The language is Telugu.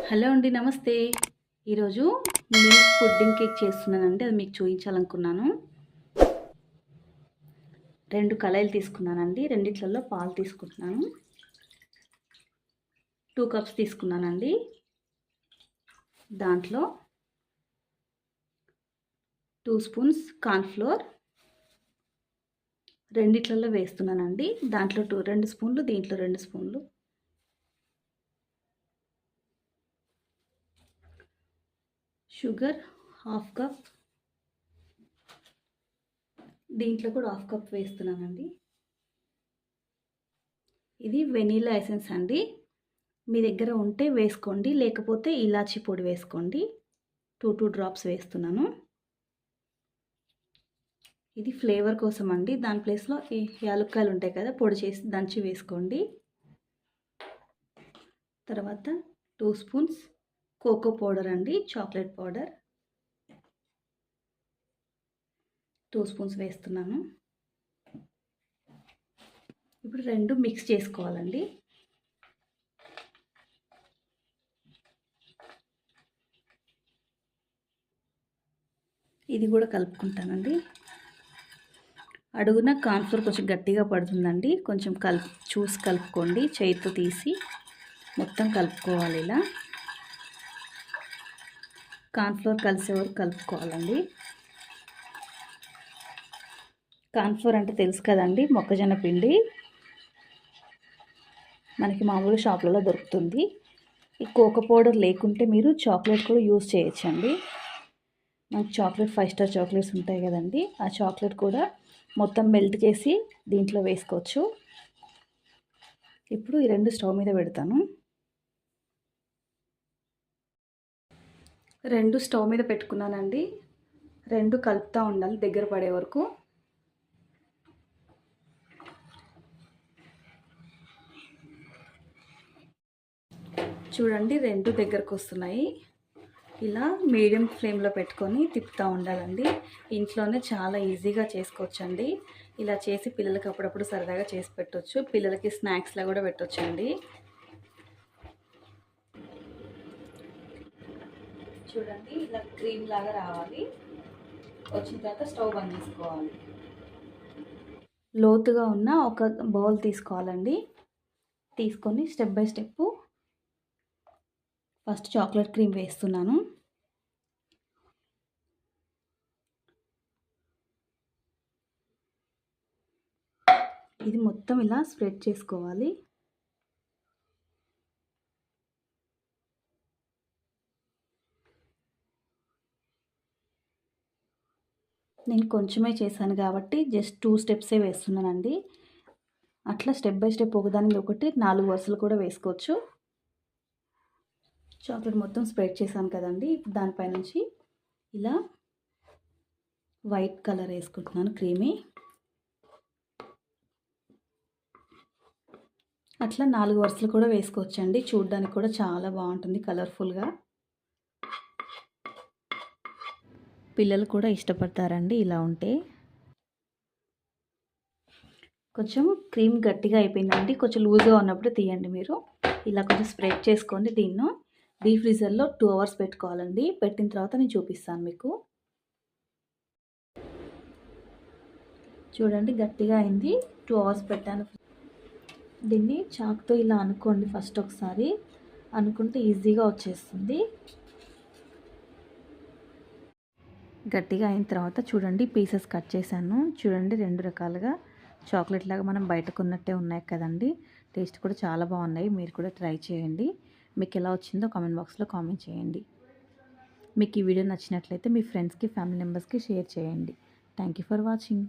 హలో అండి, నమస్తే. ఈరోజు మిల్క్ పుడ్డింగ్ కేక్ చేస్తున్నానండి. అది మీకు చూపించాలనుకున్నాను. 2 కళాయిలు తీసుకున్నానండి. రెండిట్లలో పాలు తీసుకుంటున్నాను. 2 కప్స్ తీసుకున్నానండి. దాంట్లో 2 స్పూన్స్ కార్న్‌ఫ్లోర్ రెండిట్లలో వేస్తున్నానండి. దాంట్లో 2 స్పూన్లు, దీంట్లో 2 స్పూన్లు. Sugar 1/2 cup. దీంట్లో కూడా 1/2 కప్ వేస్తున్నానండి. ఇది వెనీలా ఎసెన్స్ అండి. మీ దగ్గర ఉంటే వేసుకోండి, లేకపోతే ఇలాచీ పొడి వేసుకోండి. 2 డ్రాప్స్ వేస్తున్నాను. ఇది ఫ్లేవర్ కోసం అండి. దాని ప్లేస్లో యాలుక్కాయలు ఉంటాయి కదా, పొడి చేసి దంచి వేసుకోండి. తర్వాత 2 స్పూన్స్ కోకో పౌడర్ అండి, చాక్లెట్ పౌడర్ 2 స్పూన్స్ వేస్తున్నాను. ఇప్పుడు 2 మిక్స్ చేసుకోవాలండి. ఇది కూడా కలుపుకుంటానండి. అడుగున కార్న్‌ఫ్లోర్ కొంచెం గట్టిగా పడుతుందండి. కొంచెం చూసి కలుపుకోండి. చేతితో తీసి మొత్తం కలుపుకోవాలి. ఇలా కార్న్‌ఫ్లోర్ కలిసే వరకు కలుపుకోవాలండి. కార్న్‌ఫ్లోర్ అంటే తెలుసు కదండి, మొక్కజొన్న పిండి. మనకి మామూలుగా షాపులలో దొరుకుతుంది. ఈ కోకో పౌడర్ లేకుంటే మీరు చాక్లెట్ కూడా యూజ్ చేయొచ్చండి. మనకి చాక్లెట్ 5 స్టార్ చాక్లెట్స్ ఉంటాయి కదండి, ఆ చాక్లెట్ కూడా మొత్తం మెల్ట్ చేసి దీంట్లో వేసుకోవచ్చు. ఇప్పుడు ఈ 2 స్టవ్ మీద పెడతాను. 2 స్టవ్ మీద పెట్టుకున్నానండి. 2 కలుపుతూ ఉండాలి దగ్గర పడే వరకు. చూడండి, 2 దగ్గరకు వస్తున్నాయి. ఇలా మీడియం ఫ్లేమ్లో పెట్టుకొని తిప్పుతూ ఉండాలండి. ఇంట్లోనే చాలా ఈజీగా చేసుకోవచ్చండి. ఇలా చేసి పిల్లలకి అప్పుడప్పుడు సరదాగా చేసి పెట్టవచ్చు. పిల్లలకి స్నాక్స్లా కూడా పెట్టవచ్చండి. చూడండి, ఇలా క్రీమ్ లాగా రావాలి. వచ్చిన తర్వాత స్టవ్ బంద్ చేసుకోవాలి. లోతుగా ఉన్న ఒక బౌల్ తీసుకోవాలండి. తీసుకొని step by step first chocolate cream వేస్తున్నాను. ఇది మొత్తం ఇలా స్ప్రెడ్ చేసుకోవాలి. నేను కొంచెమే చేశాను కాబట్టి జస్ట్ 2 స్టెప్సే వేస్తున్నానండి. అట్లా స్టెప్ బై స్టెప్ ఒకదాని ఒకటి 4 వరుసలు కూడా వేసుకోవచ్చు. చాక్లెట్ మొత్తం స్ప్రెడ్ చేశాను కదండి. ఇప్పుడు దానిపై నుంచి ఇలా వైట్ కలర్ వేసుకుంటున్నాను, క్రీమీ. అట్లా 4 వరుసలు కూడా వేసుకోవచ్చండి. చూడడానికి కూడా చాలా బాగుంటుంది కలర్ఫుల్గా. పిల్లలు కూడా ఇష్టపడతారండి ఇలా ఉంటే. కొంచెం క్రీమ్ గట్టిగా అయిపోయిందండి. కొంచెం లూజ్గా ఉన్నప్పుడు తీయండి మీరు. ఇలా కొంచెం స్ప్రెడ్ చేసుకోండి. దీన్ని డీప్ ఫ్రీజర్లో 2 అవర్స్ పెట్టుకోవాలండి. పెట్టిన తర్వాత నేను చూపిస్తాను మీకు. చూడండి, గట్టిగా అయింది. 2 అవర్స్ పెట్టాను. దీన్ని చాక్తో ఇలా అనుకోండి. ఫస్ట్ ఒకసారి అనుకుంటే ఈజీగా వచ్చేస్తుంది. గట్టిగా అయిన తర్వాత చూడండి, పీసెస్ కట్ చేశాను. చూడండి, 2 రకాలుగా చాక్లెట్ లాగా మనం బయట కొన్నట్టే ఉన్నాయి కదండి. టేస్ట్ కూడా చాలా బాగున్నాయి. మీరు కూడా ట్రై చేయండి. మీకు ఎలా వచ్చిందో కామెంట్ బాక్స్లో కామెంట్ చేయండి. మీకు ఈ వీడియో నచ్చినట్లయితే మీ ఫ్రెండ్స్కి, ఫ్యామిలీ మెంబర్స్కి షేర్ చేయండి. Thank you for watching.